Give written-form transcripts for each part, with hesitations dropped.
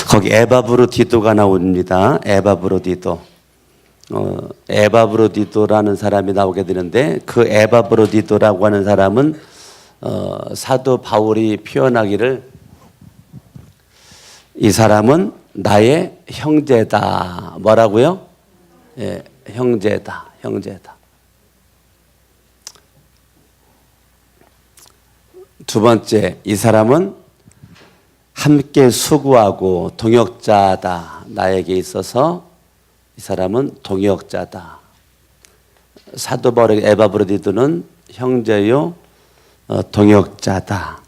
거기 에바브로디도가 나옵니다. 에바브로디도. 에바브로디도라는 사람이 나오게 되는데 그 에바브로디도라고 하는 사람은 사도 바울이 표현하기를 이 사람은 나의 형제다. 뭐라고요? 예, 형제다. 두 번째, 이 사람은 함께 수고하고 동역자다. 나에게 있어서 이 사람은 동역자다. 사도 바울의 에바브로디도는 형제요, 동역자다.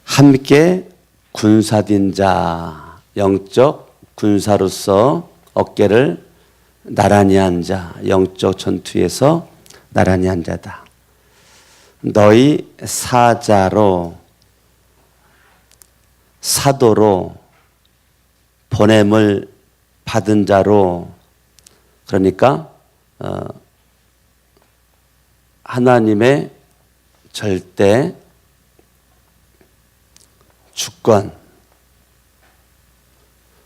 함께 군사된 자, 영적 군사로서 어깨를 나란히 한 자, 영적 전투에서 나란히 한 자다. 너희 사자로 사도로 보냄을 받은 자로, 그러니까 하나님의 절대 주권,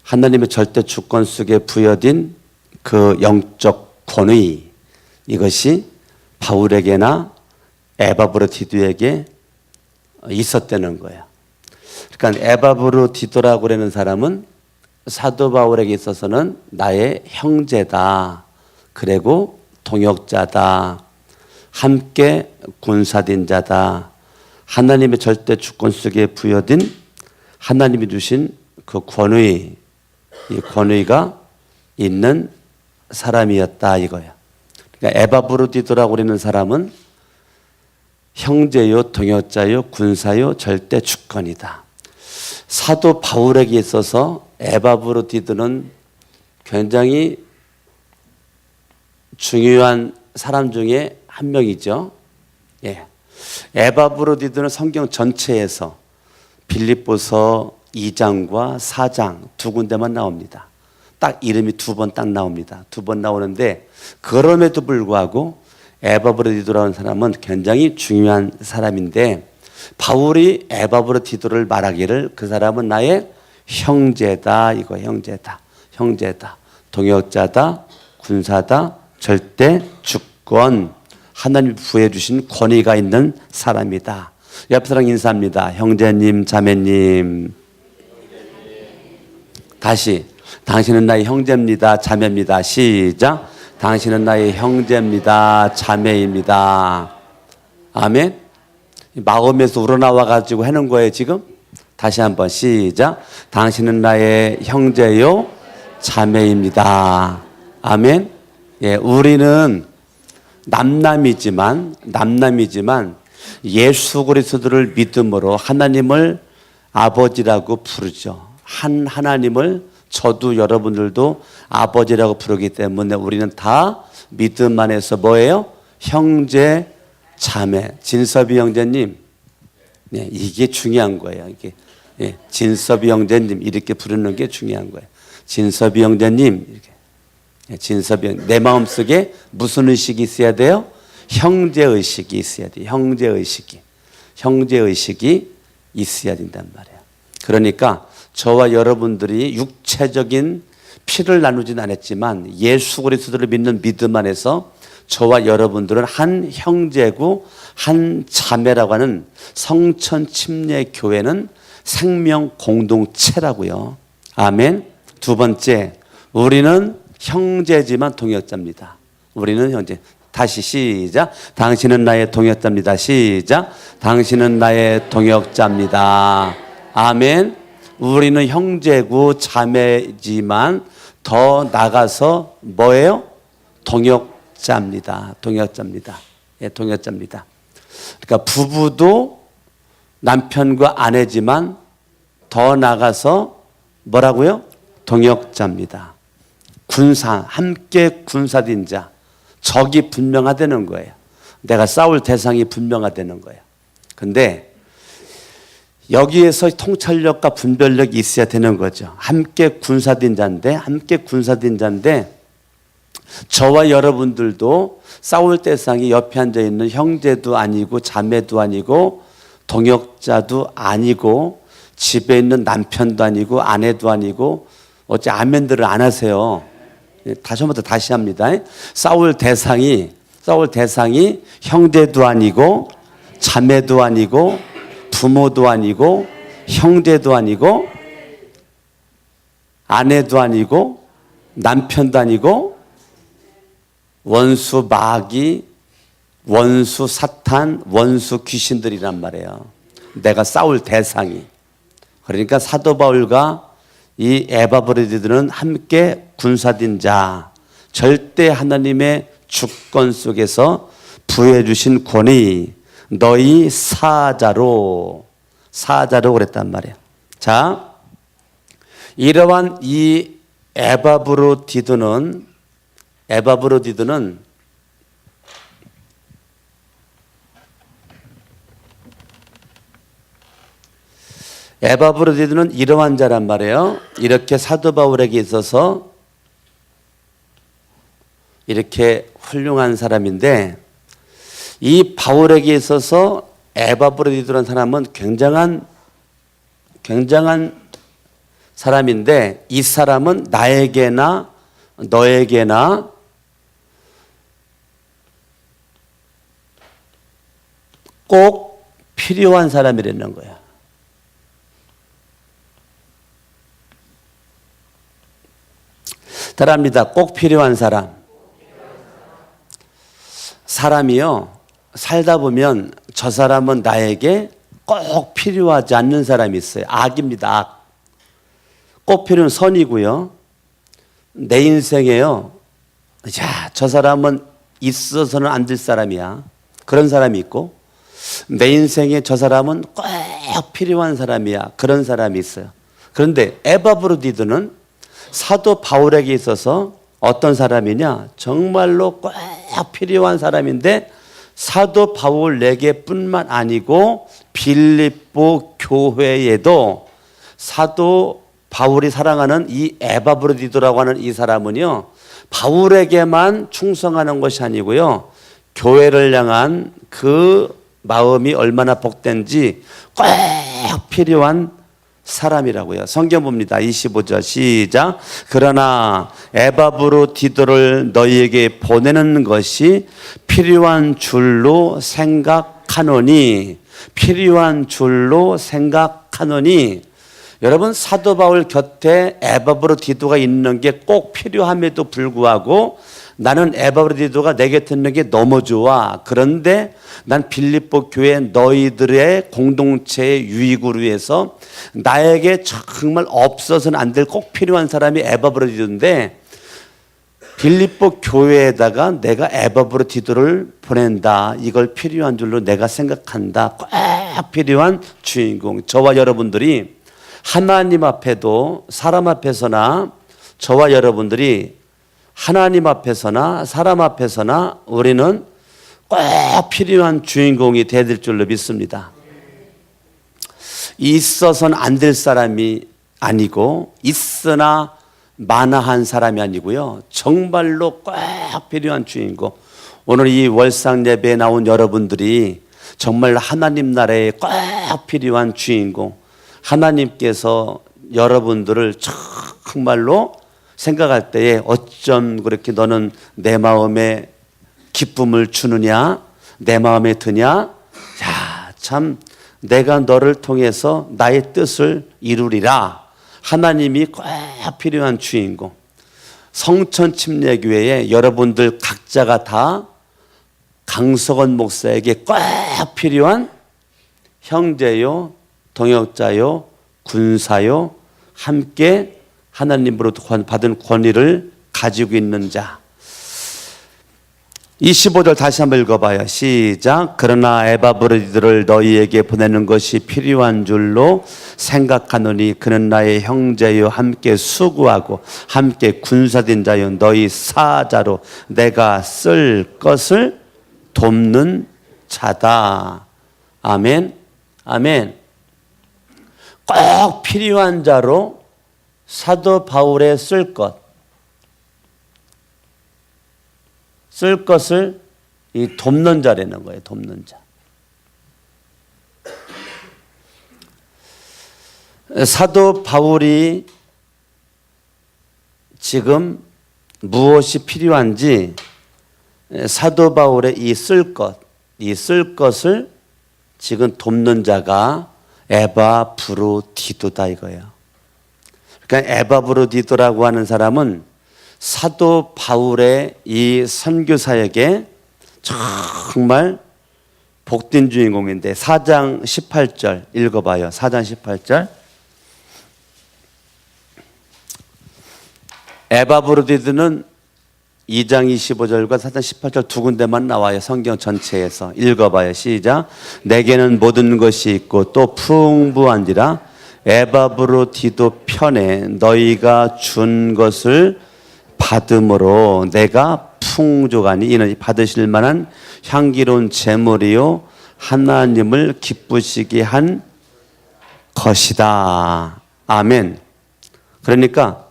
하나님의 절대 주권 속에 부여진 그 영적 권위, 이것이 바울에게나 에바브로디도에게 있었다는 거예요. 그러니까 에바브로디도라고 하는 사람은 사도 바울에게 있어서는 나의 형제다. 그리고 동역자다. 함께 군사된 자다. 하나님의 절대 주권 속에 부여진 하나님이 주신 그 권위, 이 권위가 있는 사람이었다 이거예요. 그러니까 에바브로디도라고 하는 사람은 형제요, 동역자요, 군사요, 절대 주권이다. 사도 바울에게 있어서 에바브로디도는 굉장히 중요한 사람 중에 한 명이죠. 예. 에바브로디도는 성경 전체에서 빌립보서 2장과 4장 두 군데만 나옵니다. 딱 이름이 두 번 딱 나옵니다. 두 번 나오는데 그럼에도 불구하고 에바브로디도라는 사람은 굉장히 중요한 사람인데 바울이 에바브로디도를 말하기를 그 사람은 나의 형제다. 이거 형제다. 동역자다. 군사다. 절대 주권. 하나님이 부여해 주신 권위가 있는 사람이다. 옆 사람 인사합니다. 형제님, 자매님. 다시. 당신은 나의 형제입니다. 자매입니다. 시작. 당신은 나의 형제입니다. 자매입니다. 아멘. 마음에서 우러나와 가지고 하는 거예요, 지금. 다시 한번 시작. 당신은 나의 형제요, 자매입니다. 아멘. 예, 우리는 남남이지만 예수 그리스도를 믿음으로 하나님을 아버지라고 부르죠. 한 하나님을 저도 여러분들도 아버지라고 부르기 때문에 우리는 다 믿음 안에서 뭐예요? 형제, 자매. 진섭이 형제님, 네, 이게 중요한 거예요. 이게 예, 진섭이 형제님 이렇게 부르는 게 중요한 거예요. 진섭이 형제님 이렇게. 진섭이 형. 내 마음 속에 무슨 의식이 있어야 돼요? 형제 의식이 있어야 돼요. 형제 의식이 있어야 된단 말이에요. 그러니까 저와 여러분들이 육체적인 피를 나누진 않았지만 예수 그리스도를 믿는 믿음 안에서 저와 여러분들은 한 형제고 한 자매라고 하는 성천 침례 교회는 생명 공동체라고요. 아멘. 두 번째, 우리는 형제지만 동역자입니다. 우리는 형제. 다시 시작. 당신은 나의 동역자입니다. 시작. 당신은 나의 동역자입니다. 아멘. 우리는 형제고 자매지만 더 나가서 뭐예요? 동역자입니다. 예, 동역자입니다. 그러니까 부부도 남편과 아내지만 더 나가서 뭐라고요? 동역자입니다. 군사, 함께 군사된 자. 적이 분명하다는 거예요. 내가 싸울 대상이 분명하다는 거예요. 근데 여기에서 통찰력과 분별력이 있어야 되는 거죠. 함께 군사된 자인데 저와 여러분들도 싸울 대상이 옆에 앉아 있는 형제도 아니고 자매도 아니고 동역자도 아니고 집에 있는 남편도 아니고 아내도 아니고 어째 아멘들을 안 하세요. 다시 한번 더 다시 합니다. 싸울 대상이 형제도 아니고 자매도 아니고 부모도 아니고 형제도 아니고 아내도 아니고 남편도 아니고 원수 마귀, 원수 사탄, 원수 귀신들이란 말이에요. 내가 싸울 대상이. 그러니까 사도 바울과 이 에바브로디들은 함께 군사된 자, 절대 하나님의 주권 속에서 부여해 주신 권위, 너희 사자로 그랬단 말이에요. 자, 이러한 이 에바브로디드는 이러한 자란 말이에요. 이렇게 사도 바울에게 있어서 이렇게 훌륭한 사람인데, 이 바울에게 있어서 에바브로디드라는 사람은 굉장한 사람인데, 이 사람은 나에게나 너에게나 꼭 필요한 사람이라는 거야. 따라합니다. 꼭 필요한 사람. 사람이요, 살다 보면 저 사람은 나에게 꼭 필요하지 않는 사람이 있어요. 악입니다. 악. 꼭 필요한 선이고요. 내 인생에요, 자, 저 사람은 있어서는 안 될 사람이야. 그런 사람이 있고, 내 인생에 저 사람은 꼭 필요한 사람이야. 그런 사람이 있어요. 그런데 에바브로디드는 사도 바울에게 있어서 어떤 사람이냐? 정말로 꼭 필요한 사람인데, 사도 바울에게 뿐만 아니고 빌립보 교회에도 사도 바울이 사랑하는 이 에바브로디드라고 하는 이 사람은요, 바울에게만 충성하는 것이 아니고요, 교회를 향한 그 마음이 얼마나 복된지 꼭 필요한 사람이라고요. 성경 봅니다. 25절 시작. 그러나 에바브로디도를 너희에게 보내는 것이 필요한 줄로 생각하노니, 여러분, 사도 바울 곁에 에바브로디도가 있는 게 꼭 필요함에도 불구하고 나는 에바브로디도가 내 곁에 있는 게 너무 좋아. 그런데 난 빌립보 교회 너희들의 공동체의 유익을 위해서 나에게 정말 없어서는 안 될 꼭 필요한 사람이 에바브로디도인데, 빌립보 교회에다가 내가 에바브로디도를 보낸다. 이걸 필요한 줄로 내가 생각한다. 꼭 필요한 주인공. 저와 여러분들이 하나님 앞에도 사람 앞에서나, 저와 여러분들이 하나님 앞에서나 사람 앞에서나 우리는 꼭 필요한 주인공이 되어야 될 줄로 믿습니다. 있어서는 안 될 사람이 아니고, 있으나 마나한 사람이 아니고요, 정말로 꼭 필요한 주인공. 오늘 이 월상 예배에 나온 여러분들이 정말 하나님 나라에 꼭 필요한 주인공, 하나님께서 여러분들을 정말로 생각할 때에 어쩜 그렇게 너는 내 마음에 기쁨을 주느냐, 내 마음에 드냐. 야, 참 내가 너를 통해서 나의 뜻을 이루리라. 하나님이 꼭 필요한 주인공. 성천 침례교회에 여러분들 각자가 다 강석원 목사에게 꼭 필요한 형제요, 동역자요, 군사요, 함께 하나님으로부터 받은 권위를 가지고 있는 자. 25절 다시 한번 읽어봐요. 시작. 그러나 에바브로디도를 너희에게 보내는 것이 필요한 줄로 생각하노니 그는 나의 형제요, 함께 수고하고 함께 군사된 자요, 너희 사자로 내가 쓸 것을 돕는 자다. 아멘. 아멘. 꼭 필요한 자로 사도 바울의 쓸 것을 이 돕는 자라는 거예요. 돕는 자. 사도 바울이 지금 무엇이 필요한지 사도 바울의 이 쓸 것을 지금 돕는 자가 에바브로디도다 이거예요. 그러니까 에바브로디도라고 하는 사람은 사도 바울의 이 선교 사역에 정말 복된 주인공인데 4장 18절 읽어봐요. 4장 18절. 에바브로디도는 2장 25절과 4장 18절 두 군데만 나와요. 성경 전체에서. 읽어봐요. 시작. 내게는 모든 것이 있고 또 풍부한지라 에바브로디도 편에 너희가 준 것을 받음으로 내가 풍족하니 이는 받으실 만한 향기로운 제물이요 하나님을 기쁘시게 한 것이다. 아멘. 그러니까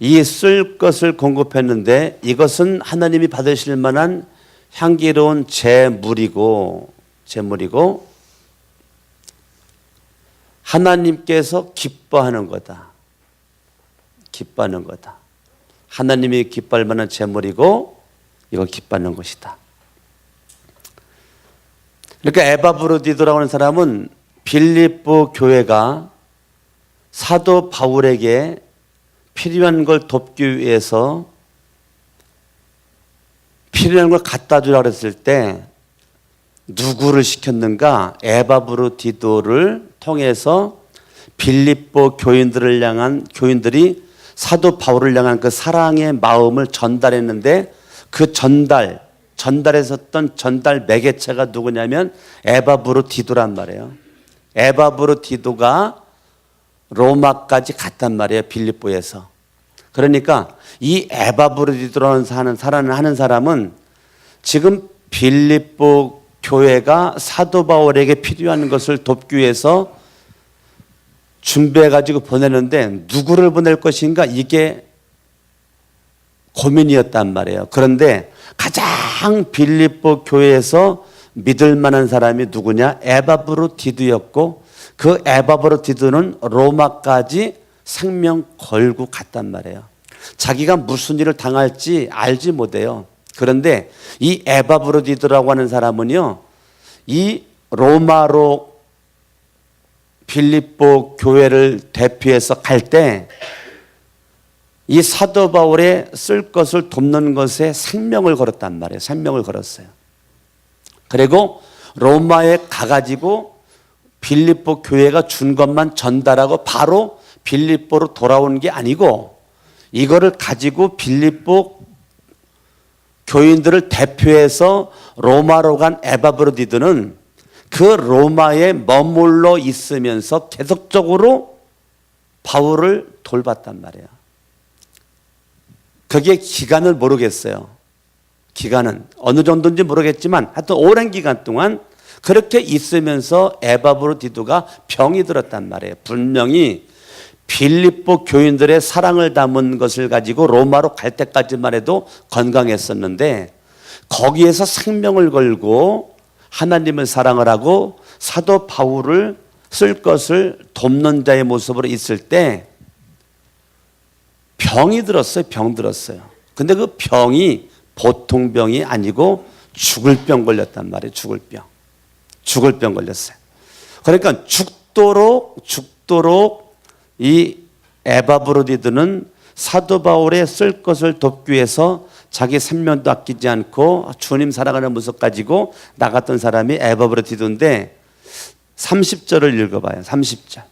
이 쓸 것을 공급했는데 이것은 하나님이 받으실 만한 향기로운 제물이고 하나님께서 기뻐하는 거다. 기뻐하는 거다. 하나님이 기뻐할 만한 제물이고 이거 기뻐하는 것이다. 그러니까 에바브로디도라고 하는 사람은 빌립보 교회가 사도 바울에게 필요한 걸 돕기 위해서 필요한 걸 갖다 주라고 했을 때 누구를 시켰는가? 에바브로디도를 통해서 빌립보 교인들이 사도 바울을 향한 그 사랑의 마음을 전달했는데 그 전달했었던 전달 매개체가 누구냐면 에바브로디도란 말이에요. 에바브로디도가 로마까지 갔단 말이에요. 빌립보에서. 그러니까 이 에바브로디도라는 하는 사람은 지금 빌립보 교회가 사도 바울에게 필요한 것을 돕기 위해서 준비해가지고 보내는데 누구를 보낼 것인가 이게 고민이었단 말이에요. 그런데 가장 빌립보 교회에서 믿을 만한 사람이 누구냐? 에바브로디도였고 그 에바브로디도는 로마까지 생명 걸고 갔단 말이에요. 자기가 무슨 일을 당할지 알지 못해요. 그런데 이 에바브로디도라고 하는 사람은요, 이 로마로 빌립보 교회를 대표해서 갈 때 이 사도 바울의 쓸 것을 돕는 것에 생명을 걸었단 말이에요. 생명을 걸었어요. 그리고 로마에 가가지고 빌립보 교회가 준 것만 전달하고 바로 빌립보로 돌아온 게 아니고 이거를 가지고 빌립보 교인들을 대표해서 로마로 간 에바브로디도는 그 로마에 머물러 있으면서 계속적으로 바울을 돌봤단 말이에요. 그게 기간을 모르겠어요. 기간은 어느 정도인지 모르겠지만 하여튼 오랜 기간 동안 그렇게 있으면서 에바브로디도가 병이 들었단 말이에요. 분명히 빌립보 교인들의 사랑을 담은 것을 가지고 로마로 갈 때까지만 해도 건강했었는데 거기에서 생명을 걸고 하나님을 사랑을 하고 사도 바울을 쓸 것을 돕는 자의 모습으로 있을 때 병이 들었어요. 병 들었어요. 근데 그 병이 보통 병이 아니고 죽을 병 걸렸단 말이에요. 죽을 병 걸렸어요. 그러니까 죽도록 이 에바브로디도는 사도 바울의 쓸 것을 돕기 위해서 자기 생명도 아끼지 않고 주님 사랑하는 모습 가지고 나갔던 사람이 에바브로디도인데 30절을 읽어봐요. 30절.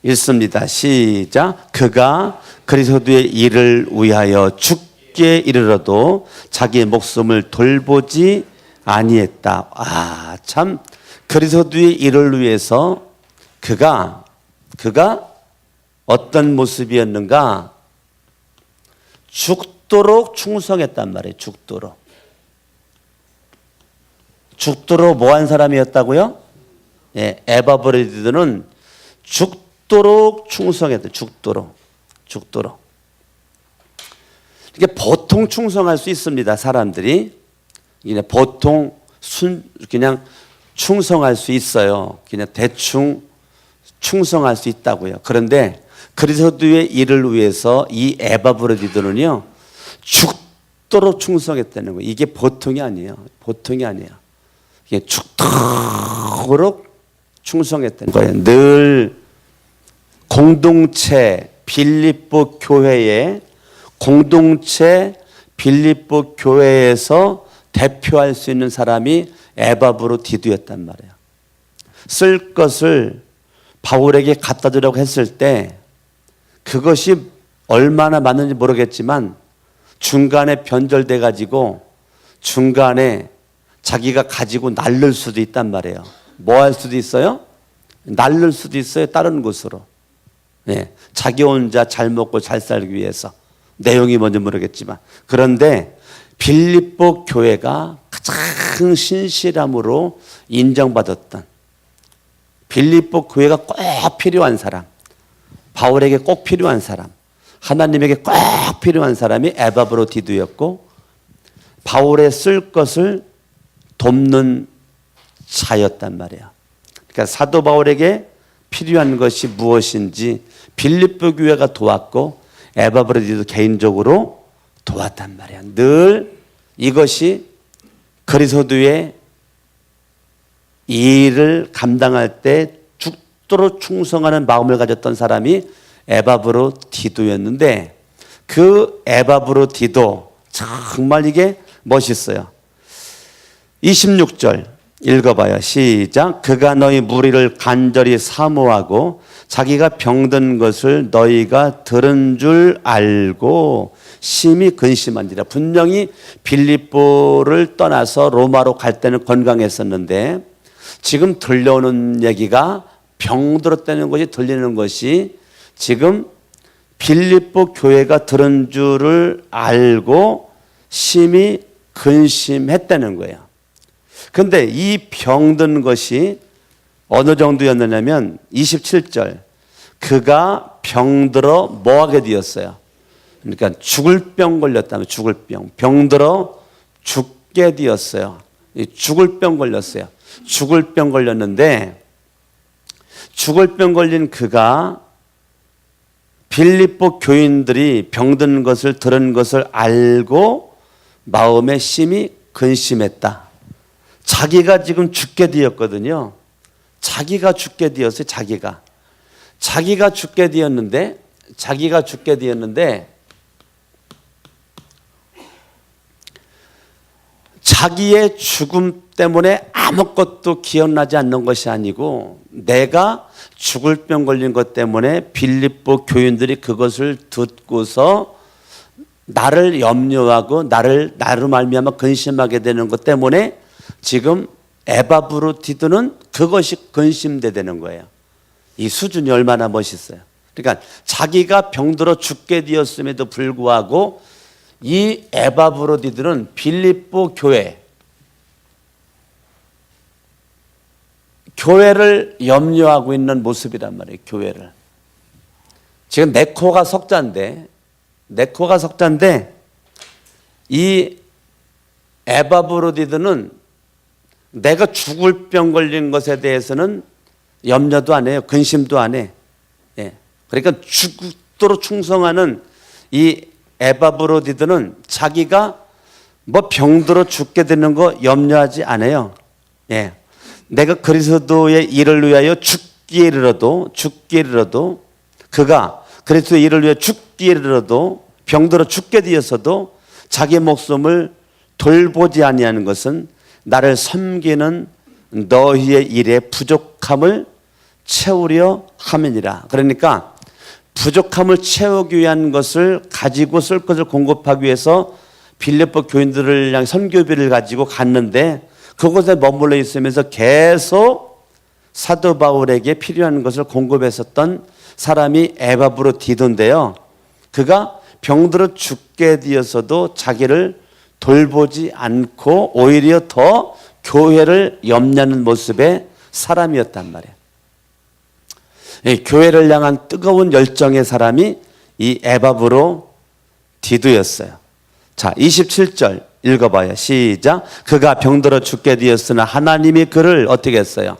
읽습니다. 시작. 그가 그리스도의 일을 위하여 죽게 이르러도 자기의 목숨을 돌보지 아니했다. 아, 참 그리스도의 일을 위해서 그가 어떤 모습이었는가? 죽도록 충성했단 말이에요. 죽도록 뭐 한 사람이었다고요? 예, 에바브로디도는 죽도록 충성했다. 죽도록. 이게 보통 충성할 수 있습니다. 사람들이 그냥 보통 그냥 충성할 수 있어요. 그냥 대충 충성할 수 있다고요. 그런데 그리스도의 일을 위해서 이 에바브로디도는요 죽도록 충성했다는 거예요. 이게 보통이 아니에요. 보통이 아니에요. 이게 죽도록 충성했다는 거예요. 늘 공동체 빌립보 교회에 공동체 빌립보 교회에서 대표할 수 있는 사람이 에바브로디도였단 말이에요. 쓸 것을 바울에게 갖다 주려고 했을 때 그것이 얼마나 맞는지 모르겠지만 중간에 변절돼 가지고 중간에 자기가 가지고 날를 수도 있단 말이에요. 뭐 할 수도 있어요? 날를 수도 있어요. 다른 곳으로. 네, 자기 혼자 잘 먹고 잘 살기 위해서. 내용이 뭔지 모르겠지만. 그런데 빌립보 교회가 가장 신실함으로 인정받았던 빌립보 교회가 꼭 필요한 사람, 바울에게 꼭 필요한 사람, 하나님에게 꼭 필요한 사람이 에바브로디도였고 바울의 쓸 것을 돕는 자였단 말이에요. 그러니까 사도 바울에게 필요한 것이 무엇인지 빌립보 교회가 도왔고 에바브로디도 개인적으로 도왔단 말이에요. 늘 이것이 그리스도의 이 일을 감당할 때 죽도록 충성하는 마음을 가졌던 사람이 에바브로디도였는데 그 에바브로디도 정말 이게 멋있어요. 26절 읽어봐요. 시작. 그가 너희 무리를 간절히 사모하고 자기가 병든 것을 너희가 들은 줄 알고 심히 근심한지라. 분명히 빌립보를 떠나서 로마로 갈 때는 건강했었는데 지금 들려오는 얘기가 병들었다는 것이 들리는 것이 지금 빌립보 교회가 들은 줄을 알고 심히 근심했다는 거예요. 그런데 이 병든 것이 어느 정도였느냐면 27절 그가 병들어 뭐하게 되었어요? 그러니까 죽을 병 걸렸다면 죽을 병. 병들어 죽게 되었어요. 죽을 병 걸렸어요. 죽을 병 걸렸는데 죽을 병 걸린 그가 빌립보 교인들이 병든 것을 들은 것을 알고 마음에 심히 근심했다. 자기가 지금 죽게 되었거든요. 자기가 죽게 되었어요. 자기가 죽게 되었는데 자기의 죽음 때문에 아무것도 기억나지 않는 것이 아니고 내가 죽을 병 걸린 것 때문에 빌립보 교인들이 그것을 듣고서 나를 염려하고 나로 말미암아 근심하게 되는 것 때문에 지금 에바브로디도는 그것이 근심되는 거예요. 이 수준이 얼마나 멋있어요. 그러니까 자기가 병들어 죽게 되었음에도 불구하고 이 에바브로디도는 빌립보 교회를 염려하고 있는 모습이란 말이에요. 교회를. 지금 내 코가 석자인데 이 에바브로디도는 내가 죽을 병 걸린 것에 대해서는 염려도 안 해요. 근심도 안 해. 예. 그러니까 죽도록 충성하는 이 에바브로디도는 자기가 뭐 병들어 죽게 되는 거 염려하지 않아요. 예. 내가 그리스도의 일을 위하여 죽기에 이르러도 그가 그리스도의 일을 위하여 죽기에 이르러도 병들어 죽게 되었어도 자기의 목숨을 돌보지 아니하는 것은 나를 섬기는 너희의 일에 부족함을 채우려 함이니라. 그러니까 부족함을 채우기 위한 것을 가지고 쓸 것을 공급하기 위해서 빌립보 교인들을 향해 선교비를 가지고 갔는데 그곳에 머물러 있으면서 계속 사도 바울에게 필요한 것을 공급했었던 사람이 에바브로디도인데요. 그가 병들어 죽게 되어서도 자기를 돌보지 않고 오히려 더 교회를 염려하는 모습의 사람이었단 말이에요. 교회를 향한 뜨거운 열정의 사람이 이 에바브로디도였어요. 자, 27절 읽어봐요. 시작. 그가 병들어 죽게 되었으나 하나님이 그를 어떻게 했어요?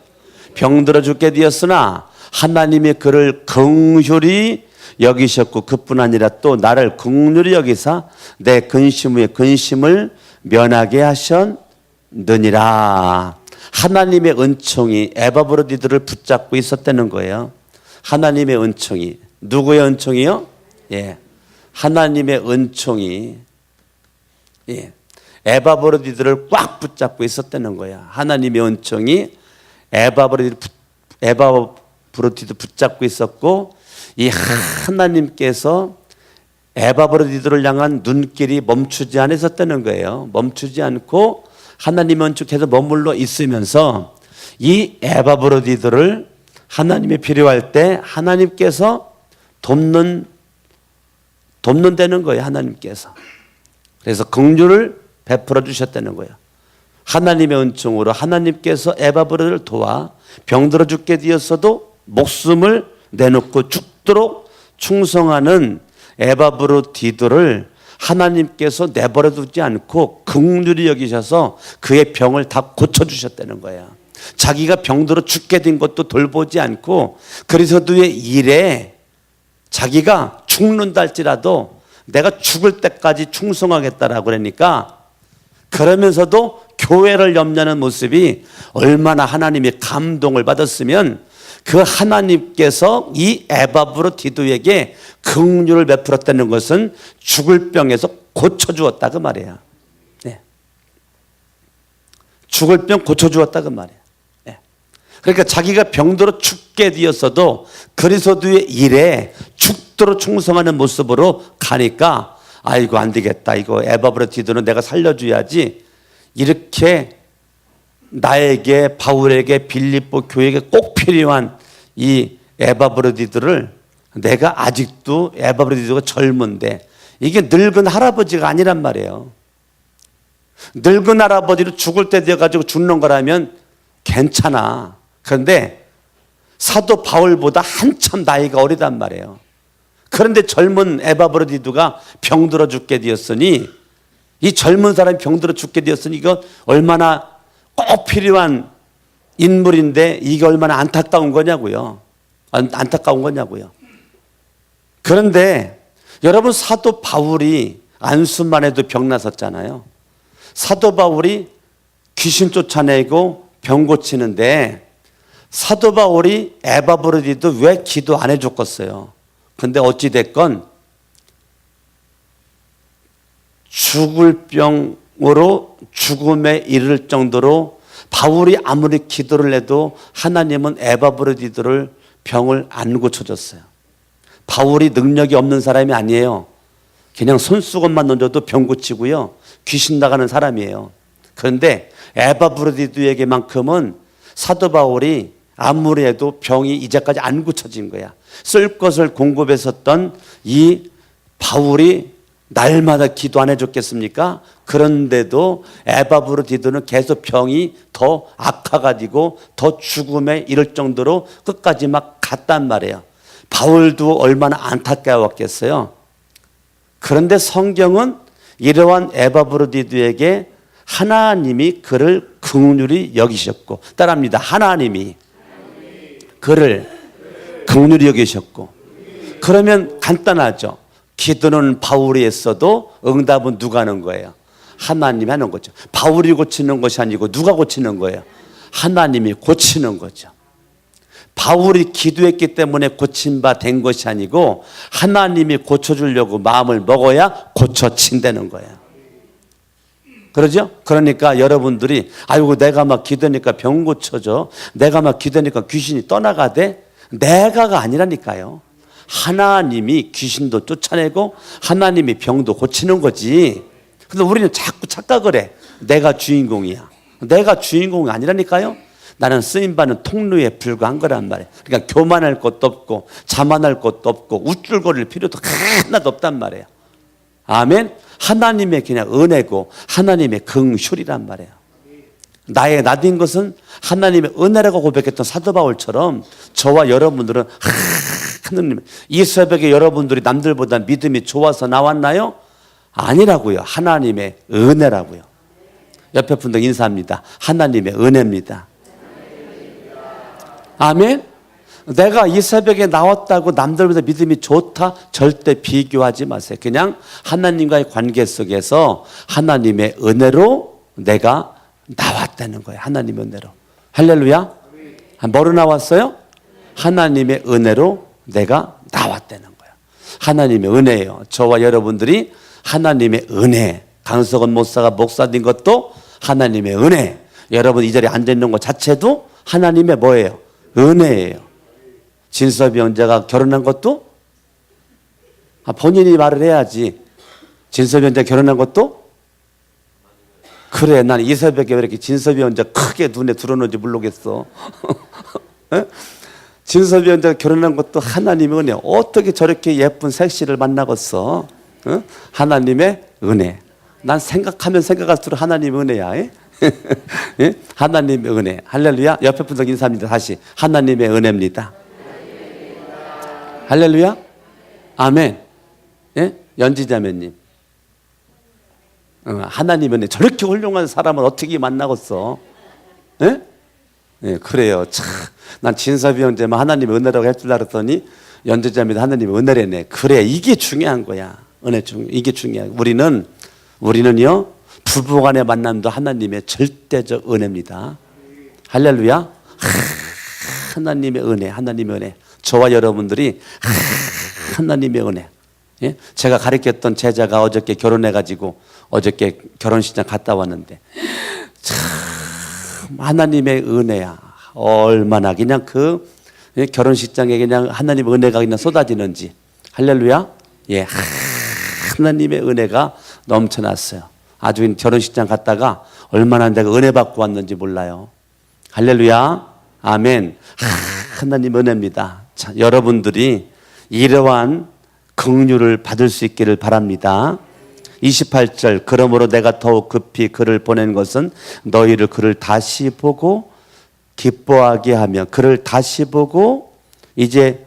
병들어 죽게 되었으나 하나님이 그를 긍휼히 여기셨고 그뿐 아니라 또 나를 긍휼히 여기사 내 근심 후에 근심을 면하게 하셨느니라. 하나님의 은총이 에바브로디들을 붙잡고 있었다는 거예요. 하나님의 은총이. 누구의 은총이요? 예. 하나님의 은총이 에바브로디들을 꽉 붙잡고 있었다는 거야. 하나님의 은총이 에바브로디들 붙잡고 있었고 이 하나님께서 에바브로디들을 향한 눈길이 멈추지 않았었다는 거예요. 멈추지 않고 하나님의 은총 계속 머물러 있으면서 이 에바브로디들을 하나님이 필요할 때 하나님께서 돕는다는 거예요. 하나님께서. 그래서 긍휼을 베풀어 주셨다는 거예요. 하나님의 은총으로 하나님께서 에바브로디를 도와 병들어 죽게 되었어도 목숨을 내놓고 죽도록 충성하는 에바브로디들을 하나님께서 내버려 두지 않고 긍휼히 여기셔서 그의 병을 다 고쳐주셨다는 거예요. 자기가 병들어 죽게 된 것도 돌보지 않고 그리스도의 일에 자기가 죽는다 할지라도 내가 죽을 때까지 충성하겠다라고 그러니까 그러면서도 교회를 염려하는 모습이 얼마나 하나님의 감동을 받았으면 그 하나님께서 이 에바브로디도에게 긍휼을 베풀었다는 것은 죽을 병에서 고쳐주었다 그 말이에요. 네. 죽을 병 고쳐주었다 그 말이에요. 네. 그러니까 자기가 병들어 죽게 되었어도 그리스도의 일에 죽도록 충성하는 모습으로 가니까 아이고 안 되겠다. 이거 에바브로디도는 내가 살려줘야지. 이렇게 나에게 바울에게 빌립보 교회에게 꼭 필요한 이 에바브로디들을 내가 아직도 에바브로디도가 젊은데 이게 늙은 할아버지가 아니란 말이에요. 늙은 할아버지로 죽을 때 되어가지고 죽는 거라면 괜찮아. 그런데 사도 바울보다 한참 나이가 어리단 말이에요. 그런데 젊은 에바브로디도가 병들어 죽게 되었으니 이 젊은 사람이 병들어 죽게 되었으니 이거 얼마나 꼭 필요한 인물인데 이게 얼마나 안타까운 거냐고요. 안타까운 거냐고요. 그런데 여러분 사도 바울이 안수만 해도 병 났었잖아요. 사도 바울이 귀신 쫓아내고 병 고치는데 사도 바울이 에바브로디도 왜 기도 안 해줬겠어요. 근데 어찌됐건 죽을 병으로 죽음에 이를 정도로 바울이 아무리 기도를 해도 하나님은 에바브로디들을 병을 안 고쳐줬어요. 바울이 능력이 없는 사람이 아니에요. 그냥 손수건만 던져도 병 고치고요. 귀신 나가는 사람이에요. 그런데 에바브로디도에게만큼은 사도 바울이 아무리 해도 병이 이제까지 안 고쳐진 거야. 쓸 것을 공급했었던 이 바울이 날마다 기도 안 해줬겠습니까? 그런데도 에바브로디도는 계속 병이 더 악화가지고 더 죽음에 이를 정도로 끝까지 막 갔단 말이에요. 바울도 얼마나 안타까웠겠어요. 그런데 성경은 이러한 에바브로디도에게 하나님이 그를 긍휼히 여기셨고, 따라합니다. 하나님이 그를 긍휼히 여기셨고. 그러면 간단하죠. 기도는 바울이 했어도 응답은 누가 하는 거예요? 하나님이 하는 거죠. 바울이 고치는 것이 아니고 누가 고치는 거예요? 하나님이 고치는 거죠. 바울이 기도했기 때문에 고친 바 된 것이 아니고 하나님이 고쳐주려고 마음을 먹어야 고쳐진다는 거예요. 그러죠? 그러니까 여러분들이 아이고 내가 막 기도하니까 병 고쳐져, 내가 막 기도하니까 귀신이 떠나가대, 내가가 아니라니까요. 하나님이 귀신도 쫓아내고 하나님이 병도 고치는 거지. 근데 우리는 자꾸 착각을 해. 내가 주인공이야. 내가 주인공이 아니라니까요. 나는 쓰임받는 통로에 불과한 거란 말이에요. 그러니까 교만할 것도 없고 자만할 것도 없고 우쭐거릴 필요도 하나도 없단 말이에요. 아멘. 하나님의 그냥 은혜고 하나님의 긍휼이란 말이에요. 나의 나된 것은 하나님의 은혜라고 고백했던 사도 바울처럼 저와 여러분들은 하나님, 이 새벽에 여러분들이 남들보다 믿음이 좋아서 나왔나요? 아니라고요. 하나님의 은혜라고요. 옆에 분들 인사합니다. 하나님의 은혜입니다. 아멘. 내가 이 새벽에 나왔다고 남들보다 믿음이 좋다? 절대 비교하지 마세요. 그냥 하나님과의 관계 속에서 하나님의 은혜로 내가 나왔다는 거예요. 하나님의 은혜로. 할렐루야. 뭐로 나왔어요? 하나님의 은혜로 내가 나왔다는 거예요. 하나님의 은혜예요. 저와 여러분들이 하나님의 은혜. 강석원 목사가 목사된 것도 하나님의 은혜. 여러분 이 자리에 앉아있는 것 자체도 하나님의 뭐예요? 은혜예요. 진섭이 형제가 결혼한 것도 본인이 말을 해야지. 진섭이 형제가 결혼한 것도 그래. 난 이 새벽에 왜 이렇게 진섭이 형제 크게 눈에 들어오는지 모르겠어. 진섭이 형제가 결혼한 것도 하나님의 은혜. 어떻게 저렇게 예쁜 색시를 만나겠어? 하나님의 은혜. 난 생각하면 생각할수록 하나님의 은혜야. 예? 하나님의 은혜. 할렐루야. 옆에 분들 인사합니다. 다시 하나님의 은혜입니다. 할렐루야. 아멘. 예? 연지자매님. 하나님의 은혜. 저렇게 훌륭한 사람을 어떻게 만나겠어? 예? 예, 그래요. 참, 난 진섭이 형제만 하나님의 은혜라고 할 줄 알았더니 연지자매도 하나님의 은혜래네. 그래, 이게 중요한 거야. 은혜 이게 중요해. 우리는요 부부간의 만남도 하나님의 절대적 은혜입니다. 할렐루야. 하나님의 은혜, 하나님의 은혜. 저와 여러분들이 하나님의 은혜. 예? 제가 가르쳤던 제자가 어저께 결혼해가지고 어저께 결혼식장 갔다 왔는데 참 하나님의 은혜야. 얼마나 그냥 그 결혼식장에 그냥 하나님의 은혜가 그냥 쏟아지는지. 할렐루야. 예, 하나님의 은혜가 넘쳐났어요. 아주 결혼식장 갔다가 얼마나 내가 은혜 받고 왔는지 몰라요. 할렐루야. 아멘. 하나님 은혜입니다. 자, 여러분들이 이러한 긍휼을 받을 수 있기를 바랍니다. 28절 그러므로 내가 더욱 급히 그를 보낸 것은 너희를 그를 다시 보고 기뻐하게 하며 그를 다시 보고 이제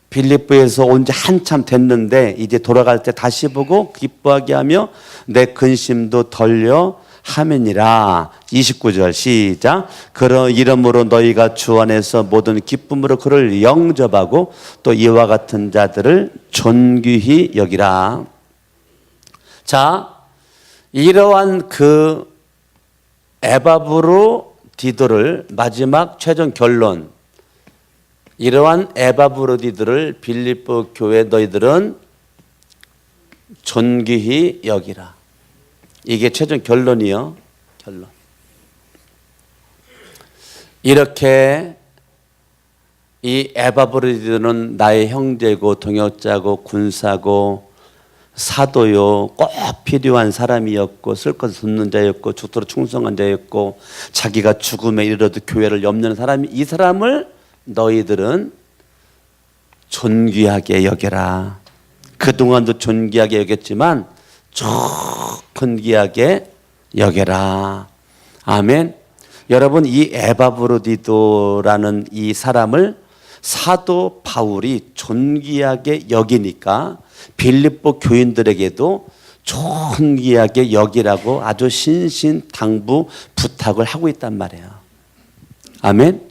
빌립보에서 온 지 한참 됐는데 이제 돌아갈 때 다시 보고 기뻐하게 하며 내 근심도 덜려 함이니라. 29절 시작. 그런 이름으로 너희가 주 안에서 모든 기쁨으로 그를 영접하고 또 이와 같은 자들을 존귀히 여기라. 자, 이러한 그 에바브로 디도를 마지막 최종 결론. 이러한 에바브로디들을 빌립보 교회 너희들은 존귀히 여기라. 이게 최종 결론이요. 결론. 이렇게 이 에바브로디들은 나의 형제고 동역자고 군사고 사도요 꼭 필요한 사람이었고 쓸 것을 돕는 자였고 죽도록 충성한 자였고 자기가 죽음에 이르러도 교회를 엽는 사람이 이 사람을 너희들은 존귀하게 여겨라. 그동안도 존귀하게 여겼지만 존귀하게 여겨라. 아멘. 여러분 이 에바브로디도라는 이 사람을 사도 바울이 존귀하게 여기니까 빌립보 교인들에게도 존귀하게 여기라고 아주 신신당부 부탁을 하고 있단 말이에요. 아멘.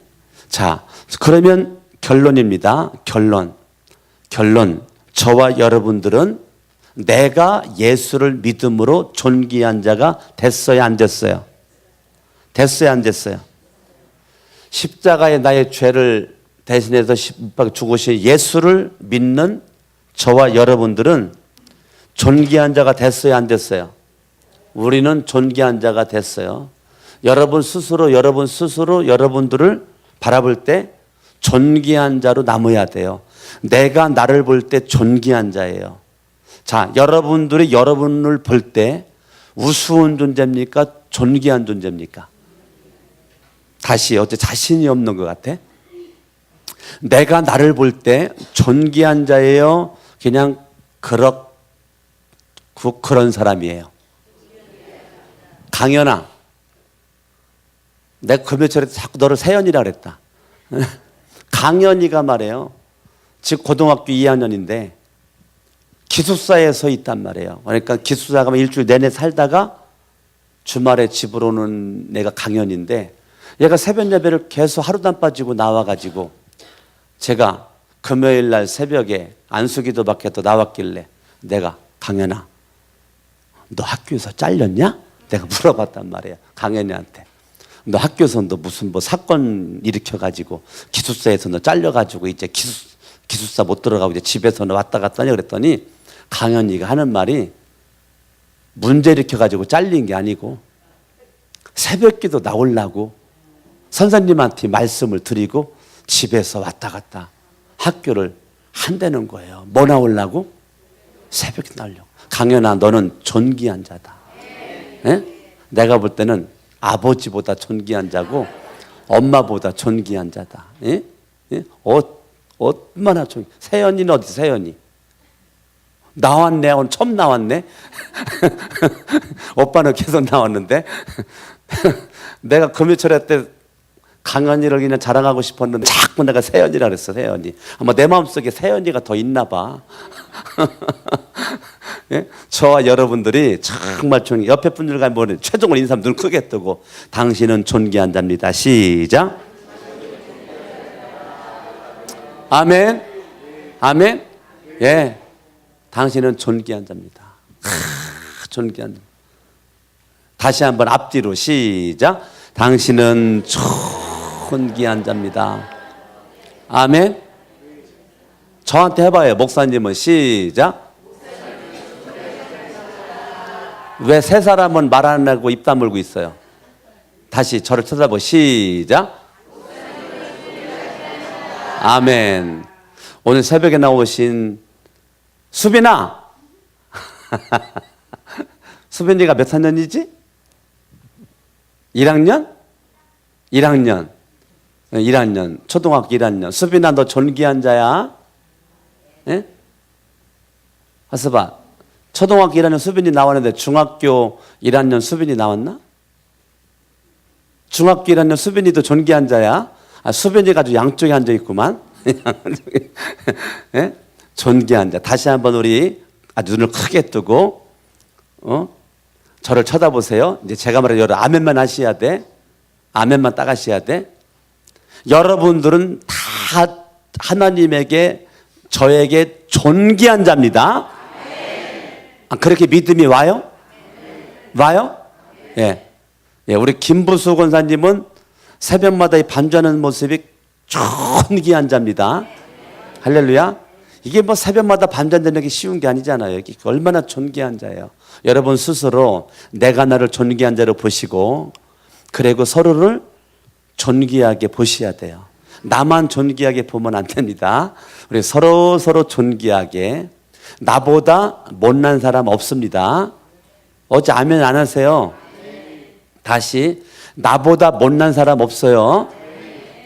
자, 그러면 결론입니다. 결론. 저와 여러분들은 내가 예수를 믿음으로 존귀한 자가 됐어야 안 됐어요? 됐어야 안 됐어요? 십자가에 나의 죄를 대신해서 죽으신 예수를 믿는 저와 여러분들은 존귀한 자가 됐어야 안 됐어요? 우리는 존귀한 자가 됐어요. 여러분 스스로 여러분들을 바라볼 때 존귀한 자로 남아야 돼요. 내가 나를 볼 때 존귀한 자예요. 자, 여러분들이 여러분을 볼 때 우스운 존재입니까? 존귀한 존재입니까? 다시 어째 자신이 없는 것 같아? 내가 나를 볼 때 존귀한 자예요? 그냥 그런 사람이에요. 강연아, 내가 그 며칠에 자꾸 너를 세연이라 그랬다. 강연이가 말이에요. 지금 고등학교 2학년인데 기숙사에 서 있단 말이에요. 그러니까 기숙사 가면 일주일 내내 살다가 주말에 집으로 오는 내가 강연인데 얘가 새벽 예배를 계속 하루도 안 빠지고 나와가지고 제가 금요일 날 새벽에 안수기도 밖에 또 나왔길래 내가 강연아 너 학교에서 잘렸냐? 내가 물어봤단 말이야 강연이한테. 너 학교에서 너 무슨 뭐 사건 일으켜가지고 기숙사에서 너 잘려가지고 이제 기숙사 못 들어가고 이제 집에서 너 왔다 갔다 하냐 그랬더니 강연이가 하는 말이 문제 일으켜가지고 잘린 게 아니고 새벽기도 나오려고 선생님한테 말씀을 드리고 집에서 왔다 갔다 학교를 한다는 거예요. 뭐 나오려고? 새벽에 나오려고. 강연아 너는 존귀한 자다. 예? 내가 볼 때는 아버지보다 존귀한 자고 엄마보다 존귀한 자다. 예? 예? 얼마나 존귀. 세연이는 어디 세연이? 나왔네. 오늘 처음 나왔네. 오빠는 계속 나왔는데 내가 금요철에 때 강연이를 그냥 자랑하고 싶었는데 자꾸 내가 세연이라 그랬어. 세연이. 아마 내 마음속에 세연이가 더 있나 봐. 예? 저와 여러분들이 정말 존귀. 옆에 분들과 뭐 최종을 인사하면 눈 크게 뜨고 당신은 존귀한 자입니다. 시작. 아멘. 아멘. 예. 당신은 존귀한 자입니다. 존귀한 자. 다시 한번 앞뒤로 시작. 당신은 존귀한 자입니다. 아멘. 저한테 해봐요. 목사님은 시작. 왜 세 사람은 말 안 하고 입 다물고 있어요? 다시 저를 쳐다보고 시작. 아멘. 오늘 새벽에 나오신 수빈아. 수빈이가 몇 학년이지? 1학년? 1학년. 초등학교 1학년. 수빈아 너 존귀한 자야. 예? 가서 봐. 초등학교 1학년 수빈이 나왔는데 중학교 1학년 수빈이 나왔나? 중학교 1학년 수빈이도 존귀한 자야. 아, 수빈이가 아주 양쪽에 앉아 있구만. 예? 존귀한 자. 다시 한번 우리 아주 눈을 크게 뜨고 저를 쳐다보세요. 이제 제가 말해 여러분 아멘만 하셔야 돼. 아멘만 딱 하셔야 돼. 여러분들은 다 하나님에게 저에게 존귀한 자입니다. 아, 그렇게 믿음이 와요? 와요? 예. 예, 우리 김부수 권사님은 새벽마다 이 반주하는 모습이 존귀한 자입니다. 할렐루야. 이게 뭐 새벽마다 반주한다는 게 쉬운 게 아니잖아요. 이게 얼마나 존귀한 자예요. 여러분 스스로 내가 나를 존귀한 자로 보시고 그리고 서로를 존귀하게 보셔야 돼요. 나만 존귀하게 보면 안 됩니다. 우리 서로 존귀하게. 나보다 못난 사람 없습니다. 어제 아멘 안 하세요? 다시 나보다 못난 사람 없어요.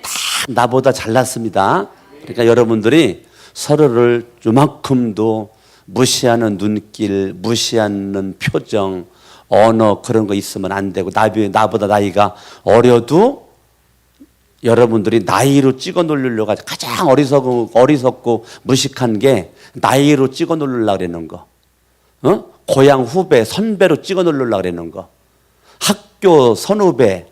다 나보다 잘났습니다. 그러니까 여러분들이 서로를 요만큼도 무시하는 눈길, 무시하는 표정, 언어 그런 거 있으면 안 되고 나보다 나이가 어려도 여러분들이 나이로 찍어 누르려고 가장 어리석고 무식한 게 나이로 찍어 누르려고 그러는 거. 고향 후배, 선배로 찍어 누르려고 그러는 거. 학교 선후배,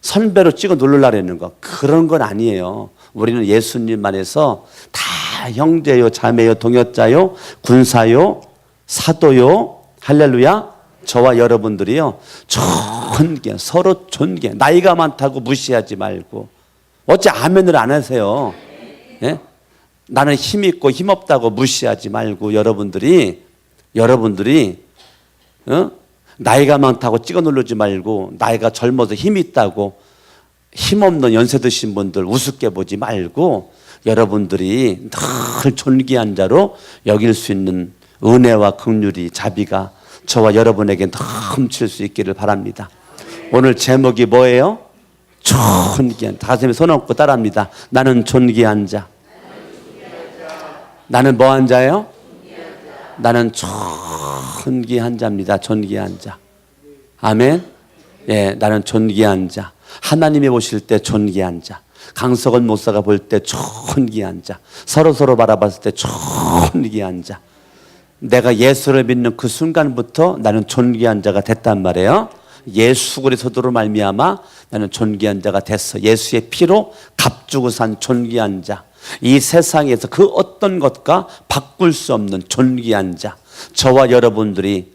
선배로 찍어 누르려고 그러는 거. 그런 건 아니에요. 우리는 예수님 안에서 다 형제요, 자매요, 동역자요, 군사요, 사도요. 할렐루야. 저와 여러분들이요. 존귀, 서로 존귀. 나이가 많다고 무시하지 말고. 어째 아멘을 안 하세요? 예? 나는 힘 있고 힘 없다고 무시하지 말고 여러분들이 나이가 많다고 찍어 누르지 말고 나이가 젊어서 힘 있다고 힘 없는 연세 드신 분들 우습게 보지 말고 여러분들이 늘 존귀한 자로 여길 수 있는 은혜와 긍휼이 자비가 저와 여러분에게 넘칠 수 있기를 바랍니다. 오늘 제목이 뭐예요? 존귀한 자. 가슴에 손 얹고 따라합니다. 나는 존귀한 자. 나는 뭐한 자예요? 나는 존귀한 자입니다. 존귀한 자. 아멘. 예, 나는 존귀한 자. 하나님이 보실 때 존귀한 자. 강석원 목사가 볼 때 존귀한 자. 서로 바라봤을 때 존귀한 자. 내가 예수를 믿는 그 순간부터 나는 존귀한 자가 됐단 말이에요. 예수 그리스도로 말미암아 나는 존귀한 자가 됐어. 예수의 피로 값주고 산 존귀한 자. 이 세상에서 그 어떤 것과 바꿀 수 없는 존귀한 자, 저와 여러분들이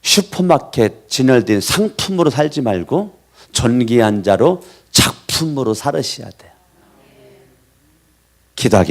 슈퍼마켓 진열된 상품으로 살지 말고 존귀한 자로 작품으로 살으셔야 돼요. 기도하겠습니다.